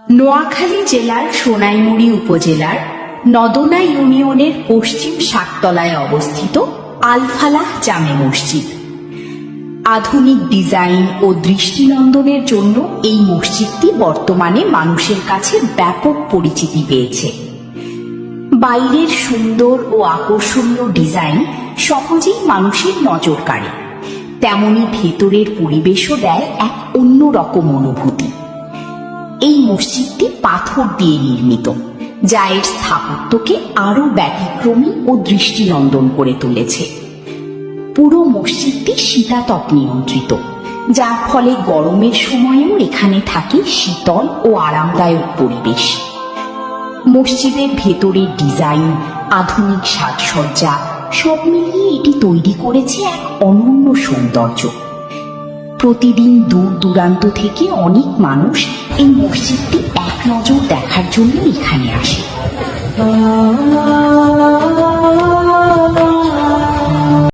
নোয়াখালী জেলার সোনাইমুড়ি উপজেলার নদনা ইউনিয়নের পশ্চিম সাততলায় অবস্থিত আল ফালাহ জামে মসজিদ। আধুনিক ডিজাইন ও দৃষ্টিনন্দনের জন্য এই মসজিদটি বর্তমানে মানুষের কাছে ব্যাপক পরিচিতি পেয়েছে। বাইরের সুন্দর ও আকর্ষণীয় ডিজাইন সহজেই মানুষের নজর কাড়ে, তেমনি ভেতরের পরিবেশও দেয় এক অন্যরকম অনুভূতি। এই মসজিদটি পাথর দিয়ে নির্মিত, যা এর স্থাপত্যকে আরো ব্যতিক্রমী ও দৃষ্টিনন্দন করে তুলেছে। পুরো মসজিদটি শীতাতপ নিয়ন্ত্রিত, যার ফলে গরমের সময়েও এখানে থাকে শীতল ও আরামদায়ক পরিবেশ। মসজিদের ভেতরের ডিজাইন, আধুনিক সাজসজ্জা সব মিলিয়ে এটি তৈরি করেছে এক অনন্য সৌন্দর্য। প্রতিদিন দূর দূরান্ত থেকে অনেক মানুষ এই মসজিদটি এক নজর দেখার জন্য এখানে আসে।